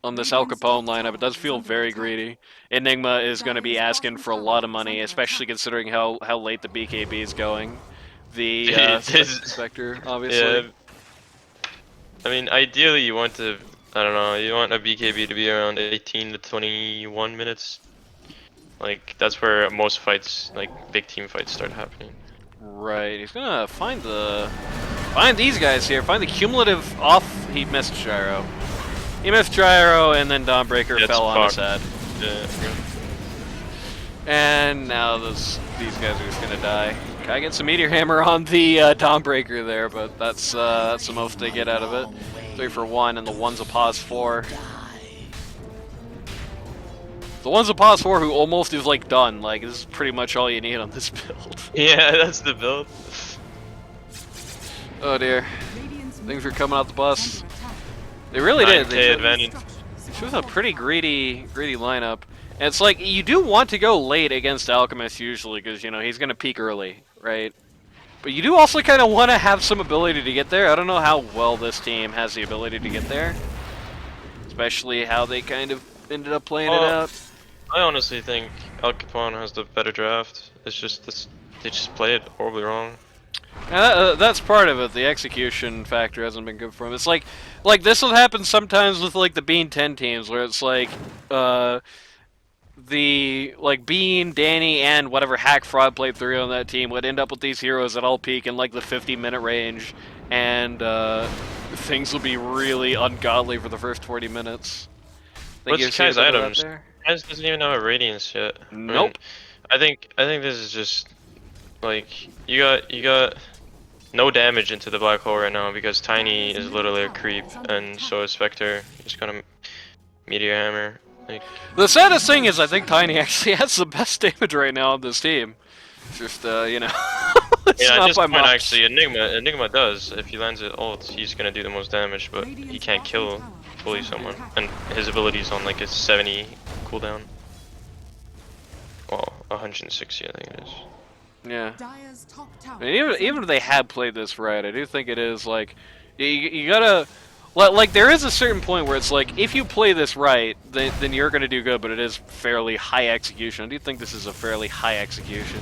Capone lineup, it does feel very greedy. Enigma is going to be asking for a lot of money, especially considering how late the BKB is going. The Spectre, obviously. Yeah. I mean, ideally you want to, I don't know, you want a BKB to be around 18 to 21 minutes. Like, that's where most fights, like big team fights, start happening. Right, he's gonna find these guys here. Find the cumulative off. He missed gyro. He missed gyro, and then Dawnbreaker Yeah, fell on his fucked. head. Yeah. And now these guys are just gonna die. I get some meteor hammer on the Dawnbreaker there, but that's the most they get out of it. 3 for 1, and the one's a pos 4. The one's a pos 4 who almost is like done. Like, this is pretty much all you need on this build. Yeah, that's the build. Oh dear. Radiant's Things middle are coming out the tower is bus. under attack. They really did. 9K They chose- advantage. She was a pretty greedy lineup. And it's like, you do want to go late against Alchemist usually, because, you know, he's going to peak early, right? But you do also kind of want to have some ability to get there. I don't know how well this team has the ability to get there. Especially how they kind of ended up playing it out. I honestly think Alch Capone has the better draft. It's just this, they just play it horribly wrong. That's part of it. The execution factor hasn't been good for him. It's like this will happen sometimes with like the Bean 10 teams, where it's like the Bean, Danny, and whatever hack fraud played 3 on that team would end up with these heroes that all peak in like the 50-minute range, and things will be really ungodly for the first 40 minutes. What's you see Kai's a bit of that items? there? Kai's doesn't even have a radiance yet. Nope. I think this is just like you got no damage into the black hole right now because Tiny is literally a creep, and so is Spectre. He's gonna meteor hammer. Like, The saddest thing is I think Tiny actually has the best damage right now on this team. It's just, you know, it's yeah, at not this by point much. actually, Enigma does. If he lands it ult, he's gonna do the most damage, but he can't kill fully someone, and his ability's on like a 70 cooldown. Well, 160 I think it is. Yeah. Dire's top tower I mean, is even under if they had played this right, I do think it is like you gotta like there is a certain point where it's like if you play this right, then you're gonna do good, but it is fairly high execution. I do think this is a fairly high execution.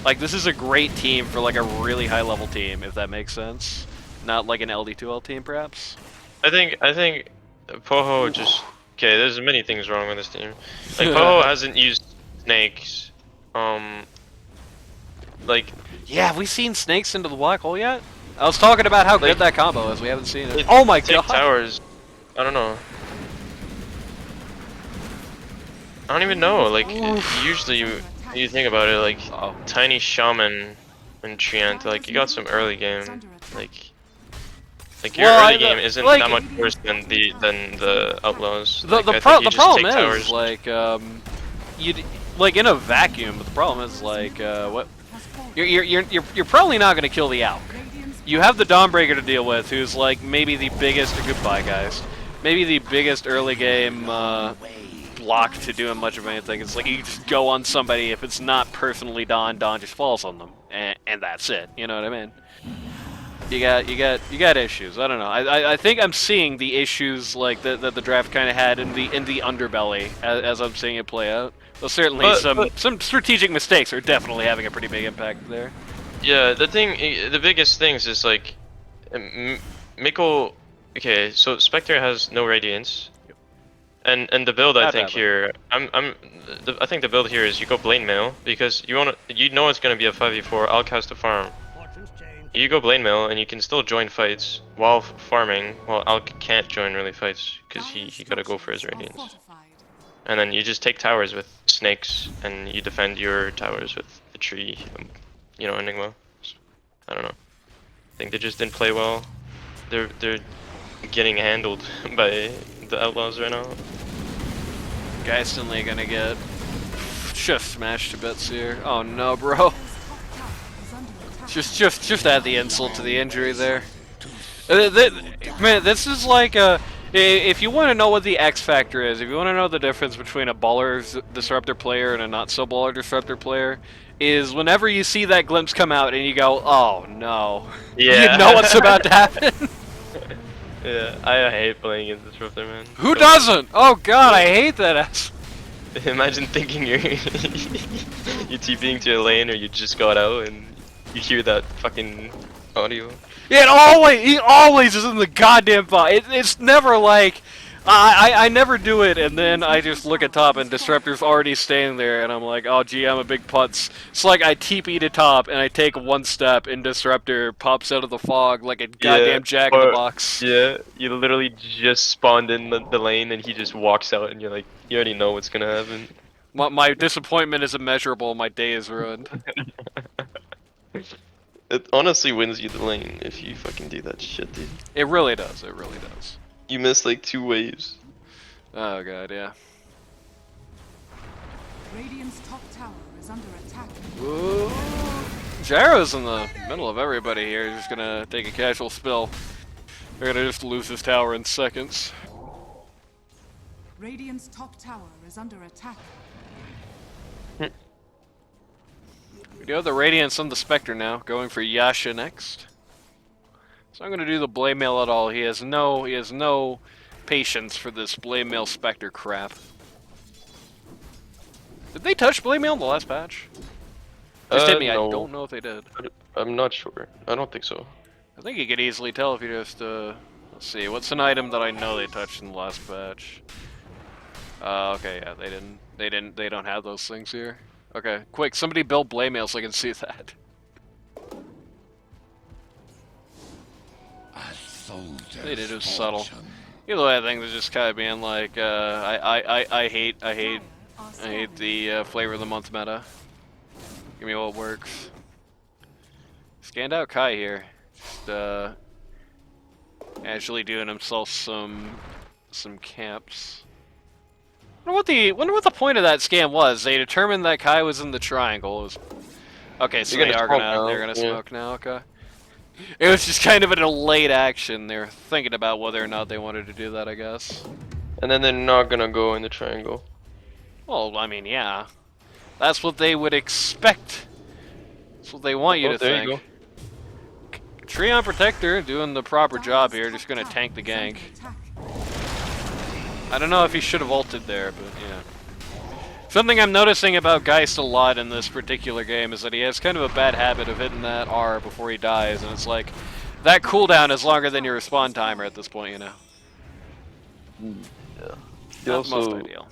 Like this is a great team for like a really high level team, if that makes sense. Not like an LD2L team, perhaps. I think Poho just okay. There's many things wrong with this team. Like Poho hasn't used snakes. Like Yeah, have we seen snakes into the black hole yet? I was talking about how good Like- that combo is. We haven't seen it. it- Oh my take god! towers. I don't know. I don't even know. Like usually you think about it, like Oh. Tiny Shaman and Treant, like you got some early game. Like Like your Well, early game isn't like- that much worse than the Outlaws. The Like, I think problem you just take is towers. like you like in a vacuum. But the problem is like what Has fallen. you're probably not gonna kill the Alch. Radiant's You have the Dawnbreaker to deal with, who's like maybe the biggest goodbye guys, maybe the biggest early game block to doing much of anything. It's like you just go on somebody if it's not personally Dawn just falls on them, and that's it. You know what I mean? You got issues. I don't know. I think I'm seeing the issues like that the draft kind of had in the underbelly as I'm seeing it play out. Well, certainly But- some strategic mistakes are definitely having a pretty big impact there. Yeah, the biggest things is like, Mickle. Okay, so Spectre has no radiance, and the build I Not think badly. here, I think the build here is you go Blade Mail because you know it's gonna be a 5v4. Alch has to farm. You go Blade Mail and you can still join fights while farming. Well, Alch can't join really fights because he gotta go for his radiance. fortified. And then you just take towers with snakes and you defend your towers with the tree, you know, Enigma. I don't know. I think they just didn't play well. They're getting handled by the Outlaws right now. Instantly gonna get just smashed to bits here. Oh no, bro. Top tower is under attack. Just add the insult to the injury there. Man, this is like if you want to know what the X factor is, if you want to know the difference between a baller disruptor player and a not so baller disruptor player, is whenever you see that glimpse come out and you go, oh no, Yeah. you know what's about to happen. Yeah, I hate playing against Disruptor, man. Who doesn't? Oh god, I hate that ass. Imagine thinking you're you're TPing to a lane or you just got out and you hear that fucking audio. He always is in the goddamn bot. It's never like, I never do it, and then I just look at top and Disruptor's already standing there, and I'm like, oh gee, I'm a big putz. It's like I TP to top, and I take one step, and Disruptor pops out of the fog like a goddamn jack in the or- box. Yeah, you literally just spawned in the lane and he just walks out and you're like, you already know what's gonna happen. My disappointment is immeasurable, my day is ruined. It honestly wins you the lane if you fucking do that shit, dude. It really does, it really does. You miss like 2 waves. Oh god, yeah. Radiant's top tower is under attack. Ooh. Gyro's in the middle of everybody here, just gonna take a casual spill. They're gonna just lose this tower in seconds. Radiant's top tower is under attack. We do have the Radiance on the Spectre now, going for Yasha next. So I'm gonna do the Blade Mail at all. He has no patience for this Blade Mail Spectre crap. Did they touch Blade Mail in the last patch? Just hit me, No. I don't know if they did. I'm not sure. I don't think so. I think you could easily tell if you just, let's see, what's an item that I know they touched in the last patch? Okay, yeah, they don't have those things here. Okay, quick, somebody build Blade Mail so I can see that. They did, it was subtle. Either way, I think they're just kind of being like, I hate the flavor of the month meta. Give me what works. Scanned out Kai here, just actually doing himself some camps. Wonder what the point of that scan was. They determined that Kai was in the triangle. It was... Okay, so They're they're gonna smoke now, gonna yeah. smoke now. Okay. It was just kind of a delayed action. They were thinking about whether or not they wanted to do that, I guess. And then they're not gonna go in the triangle. Well, I mean, yeah. That's what they would expect. That's what they want you Oh, to there think. you Treon Protector doing the proper job here, just gonna tank the gank. I don't know if he should have ulted there, but yeah. Something I'm noticing about Geist a lot in this particular game is that he has kind of a bad habit of hitting that R before he dies, and it's like, that cooldown is longer than your respawn timer at this point, you know. Yeah. He Not most also ideal.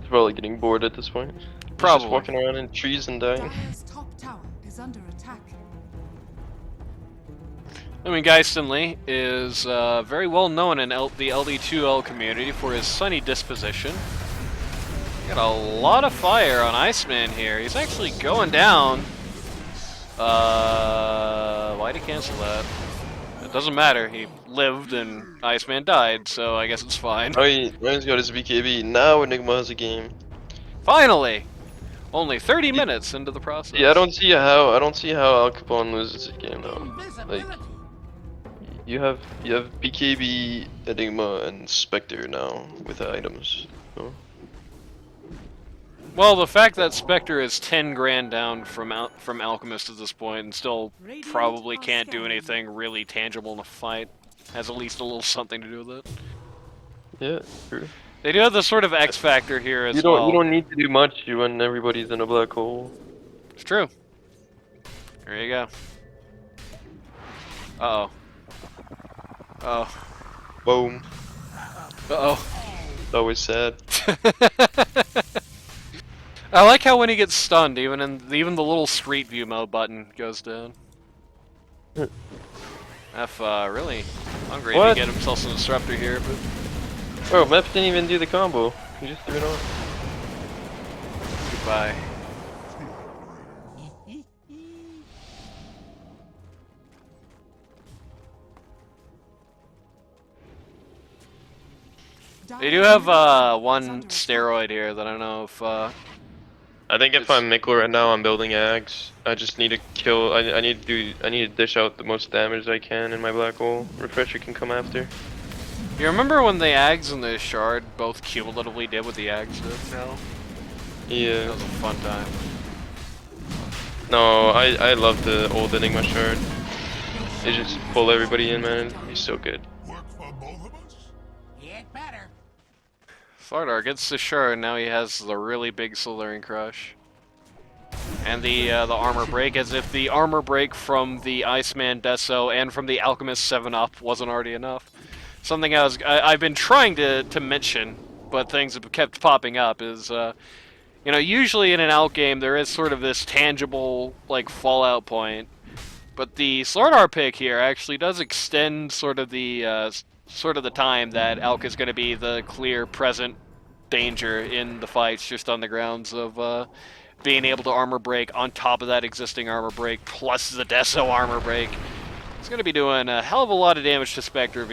is probably getting bored at this point. He's Probably. just walking around in trees and dying. Dire's top tower is under attack. I mean, Guy Stinley is very well known in the LD2L community for his sunny disposition. Got a lot of fire on Iceman here. He's actually going down. Why'd he cancel that? doesn't matter. He lived and Iceman died, so I guess it's fine. Oh, Ryan's got his BKB. Now Enigma has a game. Finally! Only 30 minutes into the process. Yeah, I don't see how Alch Capone loses this game though. Like, you have BKB, Enigma, and Spectre now with items. So. Well, the fact that Spectre is 10 grand down from Alchemist at this point and still probably can't do anything really tangible in a fight has at least a little something to do with it. Yeah, true. They do have the sort of X factor here as You don't need to do much when everybody's in a black hole. It's true. There you go. Uh-oh. Oh. Boom. Uh-oh. It's always sad. I like how when he gets stunned, even the little street view mode button goes down. F really hungry to get himself some disruptor here, but Bro, Mep didn't even do the combo. He just threw it on. goodbye. They do have one steroid here that I don't know if I think if I'm Mickle right now, I'm building Ags. I just need to kill. I need to dish out the most damage I can in my black hole. Refresher can come after. you remember when the Ags and the Shard both cumulatively did what the Ags did? No. That Yeah. was a fun time. No, I love the old Enigma Shard. They just pull everybody in, man. He's so good. Slardar gets the Shard, now he has the really big Slithering Crush. And the armor break, as if the armor break from the Iceman Deso and from the Alchemist 7-Up wasn't already enough. Something I've been trying to mention, but things have kept popping up, is, you know, usually in an out game there is sort of this tangible, like, fallout point. But the Slardar pick here actually does extend sort of the time that Alch is going to be the clear present danger in the fights, just on the grounds of being able to armor break on top of that existing armor break, plus the Deso armor break. He's going to be doing a hell of a lot of damage to Spectre if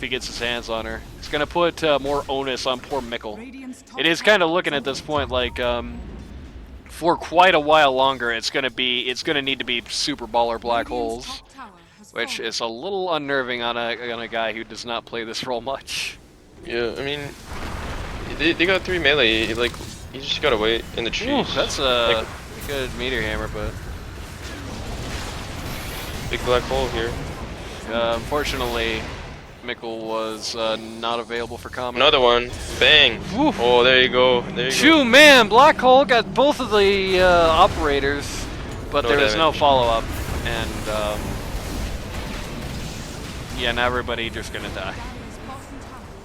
he gets his hands on her. It's going to put more onus on poor Mickle. It is kind of looking at this point like for quite a while longer it's going to need to be super baller black holes, which is a little unnerving on a guy who does not play this role much. Yeah, I mean, they got 3 melee. Like, you just gotta wait in the trees. Ooh, that's a good meteor hammer, but big black hole here. Unfortunately, Mickle was not available for comment. Another one. Bang. Woo. Oh, there you go. There you go. Two man, Black Hole got both of the operators, but No there is no damage. follow-up, and yeah, now everybody just gonna die.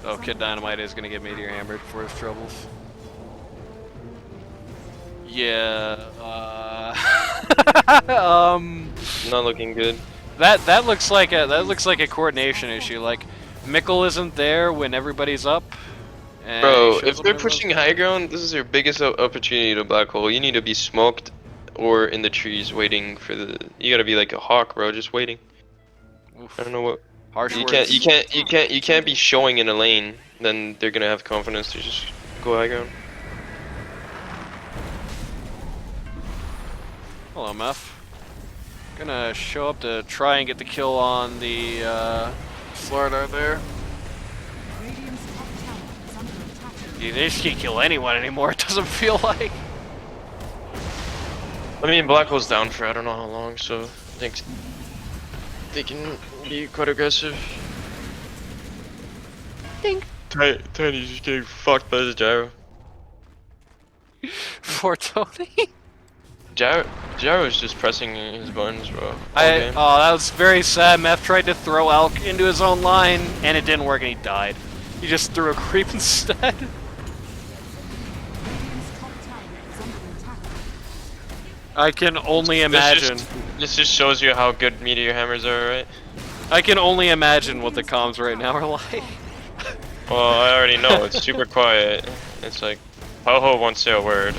Oh, Kid Dynamite is gonna get meteor hammered for his troubles. Yeah. Not looking good. That looks like a coordination issue. Like, Mickle isn't there when everybody's up. And Bro, he shows if up they're when pushing everyone's high ground, this is their biggest opportunity to black hole. You need to be smoked or in the trees waiting for the. You gotta be like a hawk, bro, just waiting. up. Oof. I don't know what. Harsh You words. can't be showing in a lane. Then they're gonna have confidence to just go high ground. Hello, Meth. Gonna show up to try and get the kill on the Slardar there. They just can't kill anyone anymore, it doesn't feel like. I mean, black hole's down for I don't know how long, so I think they can be quite aggressive. Dink. Tiny's just getting fucked by this gyro. Poor Tony. Gyro's just pressing his buttons, bro. Oh, that was very sad. Meth tried to throw Alch into his own line, and it didn't work, and he died. He just threw a creep instead. I can only imagine. This just shows you how good meteor hammers are, right? I can only imagine what the comms right now are like. Well, I already know. It's super quiet. It's like, Ho-Ho won't say a word.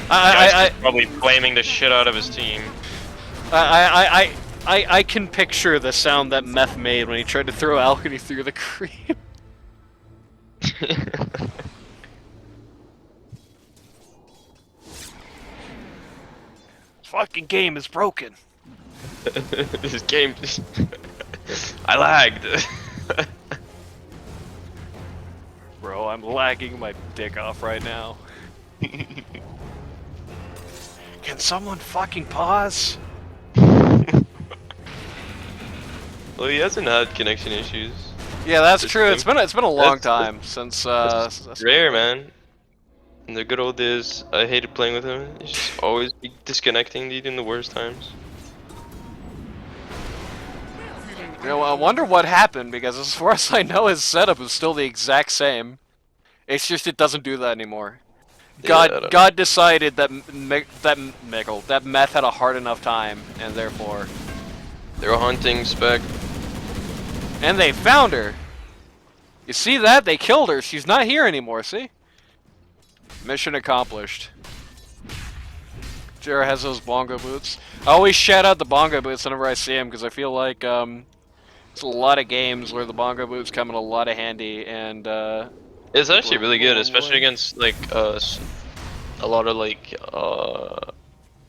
I Probably blaming the shit out of his team. I can picture the sound that Meth made when he tried to throw alchemy through the cream. Fucking game is broken. This game. I lagged. Bro, I'm lagging my dick off right now. Can someone fucking pause? Well, he hasn't had connection issues. Yeah, that's This true. game- It's been a long that's- time since That's rare, man. In the good old days, I hated playing with him. He's just always be disconnecting, dude, in the worst times. You know, I wonder what happened because as far as I know, his setup is still the exact same. It's just it doesn't do that anymore. Yeah, I don't God decided that that Meth had a hard enough time, and therefore, They were hunting Spec. and they found her. You see that? They killed her. She's not here anymore. See? Mission accomplished. Jera has those bongo boots. I always shout out the bongo boots whenever I see them because I feel like it's a lot of games where the bongo boots come in a lot of handy, and It's actually really good, Long especially way. against like a lot of like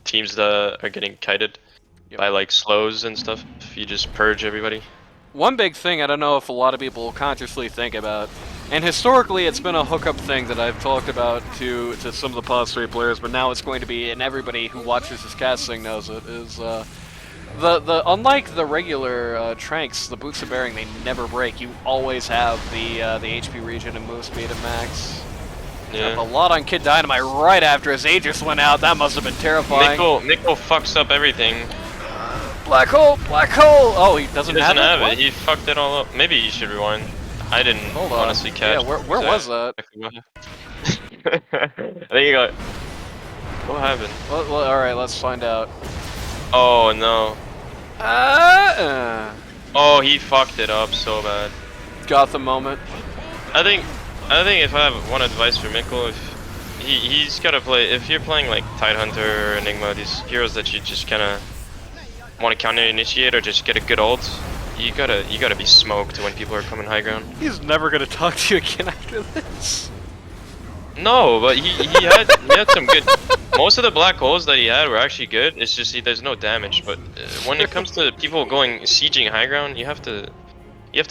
teams that are getting kited Yep. by like slows and stuff. If you just purge everybody. one big thing I don't know if a lot of people consciously think about, and historically it's been a hookup thing that I've talked about to some of the Pause 3 players, but now it's going to be, and everybody who watches this casting knows it, is the unlike the regular tranks, the boots of bearing, they never break. You always have the HP regen and move speed at max. A Yeah. lot on Kid Dynamite right after his Aegis went out. That must have been terrifying. Mickle fucks up everything. Black hole, black hole. Oh, he He doesn't, doesn't have What? it. He fucked it all up. Maybe he should rewind. I didn't Hold on. honestly catch. Yeah, where was that? I think he got. What happened? Well, all right, let's find out. Oh no. Uh, Oh, he fucked it up so bad. Gotham moment. I think if I have one advice for Mickle, if he's gotta play. If you're playing like Tidehunter or Enigma, these heroes that you just kind of want to counter initiate or just get a good ult, you gotta be smoked when people are coming high ground. He's never gonna talk to you again after this. No, but he had some good. Most of the black holes that he had were actually good. It's just there's no damage. But when it comes to people going sieging high ground, you have to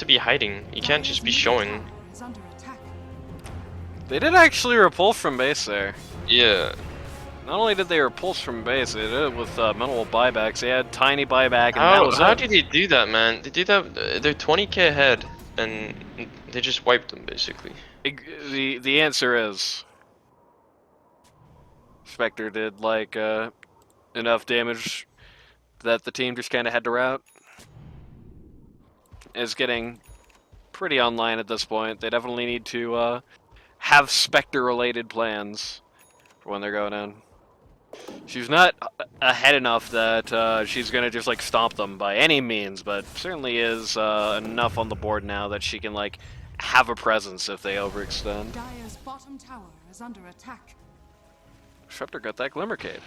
be hiding. You can't just be showing. Is under attack. They did actually repulse from base there. Yeah. Not only did they repulse from base, they did it with minimal buybacks. They had tiny buyback, and that was How it. did they do that, man? They did that. They're 20k ahead, and they just wiped them basically. The answer is Spectre did like enough damage that the team just kind of had to route. Is getting pretty online at this point. They definitely need to have Spectre-related plans for when they're going in. She's not ahead enough that she's gonna just like stomp them by any means, but certainly is enough on the board now that she can like have a presence if they overextend. Dire's bottom tower is under attack. Scepter got that Glimmercade.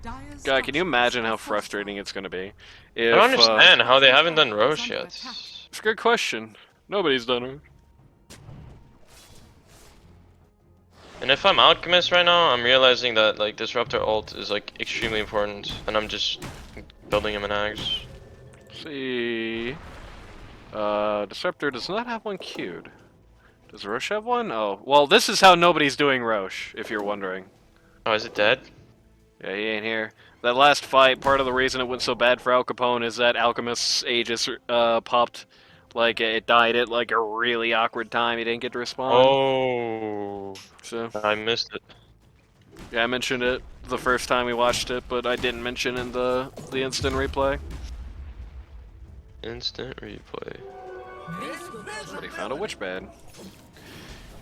Dire's God, can you structures imagine are how fortified. frustrating it's gonna be? I If, don't understand how they haven't done Roche yet. It's a good question. Nobody's done it. And if I'm Alchemist right now, I'm realizing that like Disruptor ult is like extremely important, and I'm just building him an axe. See, Disruptor does not have one queued. Does Roche have one? Oh, well, this is how nobody's doing Roche, if you're wondering. Oh, is it dead? Yeah, he ain't here. That last fight, part of the reason it went so bad for Alch Capone is that Alchemist's Aegis popped, like, it died at, like, a really awkward time. He didn't get to respond. Oh, So, I missed it. yeah, I mentioned it the first time we watched it, but I didn't mention in the instant replay. Instant replay. But he found a Witch Band.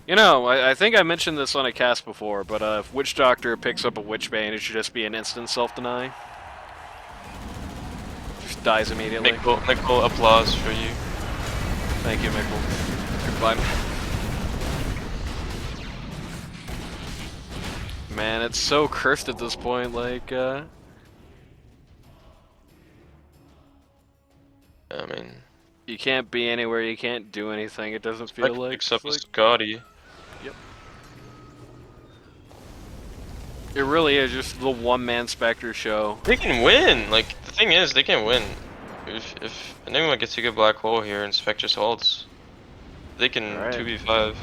You know, I think I mentioned this on a cast before, but if Witch Doctor picks up a Witch Bane, it should just be an instant self-deny. Just dies immediately. Mickle, applause for you. Thank you, Mickle. Goodbye. Man, it's so cursed at this point, like, You can't be anywhere. You can't do anything. It doesn't feel like. Picks up It's like Scotty. yep. It really is just the one-man Spectre show. They can win. Like the thing is, they can win. If Enigma gets a good black hole here and Spec just holds, they can Alright. 2v5.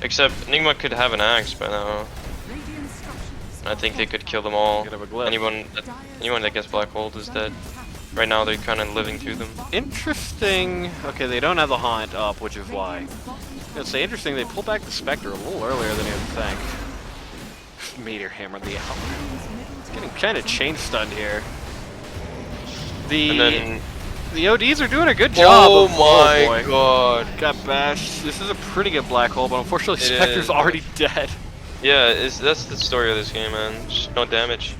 Except Enigma could have an axe by now. Radiant structures I think they could kill them all. Could have a glyph. Anyone that gets black hole is dead. Right now they're kind of living through them. Interesting. Okay, they don't have the haunt up, which is why. It's interesting. They pulled back the Spectre a little earlier than you'd think. Meteor hammer the Outlaw. It's getting kind of chain stunned here. And then, The ODs are doing a good job. oh of, my boy. god! Got bashed. This is a pretty good black hole, but unfortunately, It Spectre's is. already dead. Yeah, that's the story of this game, man. Just no damage.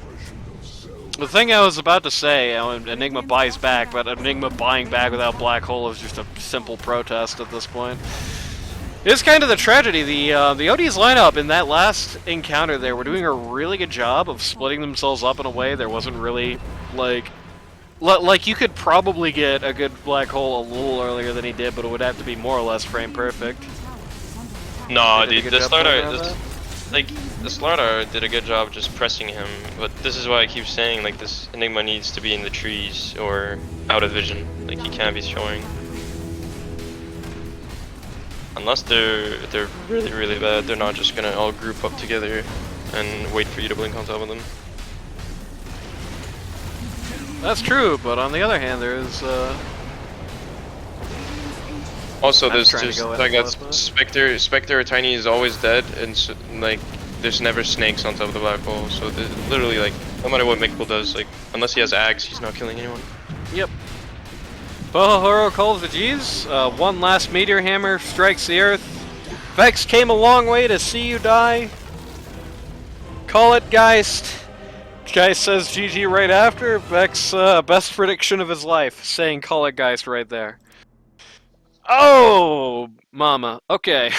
The thing I was about to say, Enigma buys back, but Enigma buying back without black hole is just a simple protest at this point. It's kind of the tragedy. The ODs lineup in that last encounter there were doing a really good job of splitting themselves up in a way there wasn't really like you could probably get a good black hole a little earlier than he did, but it would have to be more or less frame perfect. No, They did a dude, good the job pulling starter, out that. like the starter did a good job just pressing him. But this is why I keep saying like this Enigma needs to be in the trees or out of vision. Like he can't be showing. Unless they're really bad, they're not just gonna all group up together and wait for you to blink on top of them. That's true, but on the other hand, there's Also, I'm there's trying to just go in like and that flip it. Spectre or Tiny is always dead, and like there's never snakes on top of the black hole. So literally, like no matter what Mickle does, like unless he has axe, he's not killing anyone. Yep. Bohoro calls the G's. One last meteor hammer strikes the earth. Vex came a long way to see you die. Call it Geist. Geist says GG right after. Vex, best prediction of his life, saying call it Geist right there. Oh, mama. Okay.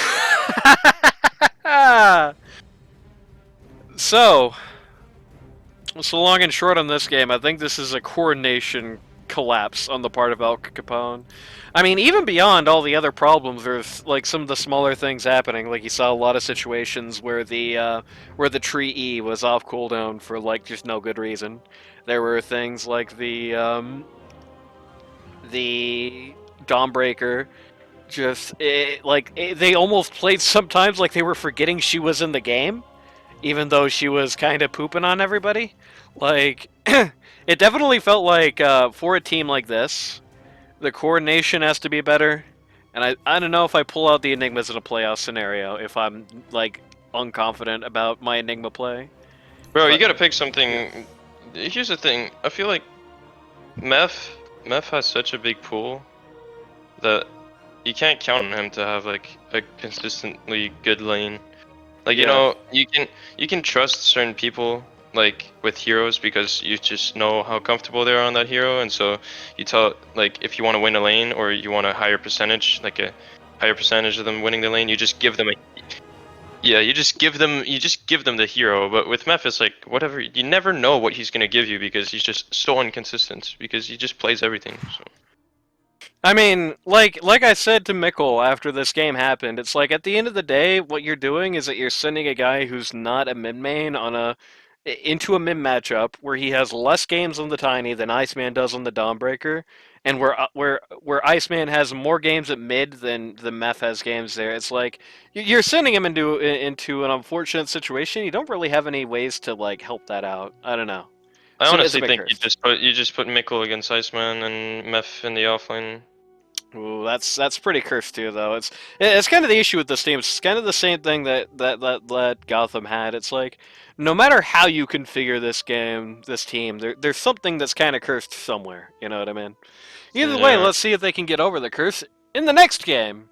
So long and short on this game, I think this is a coordination collapse on the part of Alch Capone. I mean, even beyond all the other problems, there's like some of the smaller things happening. Like you saw a lot of situations where the tree E was off cooldown for like just no good reason. There were things like the Dawnbreaker. They almost played sometimes like they were forgetting she was in the game, even though she was kind of pooping on everybody. Like, it definitely felt like for a team like this, the coordination has to be better. And I don't know if I pull out the Enigmas in a playoff scenario if I'm like unconfident about my Enigma play. Bro, you But- gotta pick something. Here's the thing. I feel like Meph has such a big pool that you can't count on him to have like a consistently good lane. Like you Yeah. know, you can trust certain people like with heroes because you just know how comfortable they are on that hero, and so you tell like if you want to win a lane or you want a higher percentage, like a higher percentage of them winning the lane, you just give them you just give them the hero. But with Meph, it's like whatever, you never know what he's gonna give you because he's just so inconsistent because he just plays everything. So. I mean, like I said to Mickle after this game happened, it's like at the end of the day, what you're doing is that you're sending a guy who's not a mid main into a mid matchup where he has less games on the Tiny than Iceman does on the Dawnbreaker, and where Iceman has more games at mid than the Meph has games there. It's like you're sending him into an unfortunate situation. You don't really have any ways to like help that out. I don't know. I So it's a honestly bit think cursed. you just put Mickle against Iceman and Meph in the offlane. Ooh, that's pretty cursed too, though. It's kind of the issue with this team. It's kind of the same thing that Gotham had. It's like no matter how you configure this game, this team, there's something that's kind of cursed somewhere. You know what I mean? Either way, Yeah. let's see if they can get over the curse in the next game.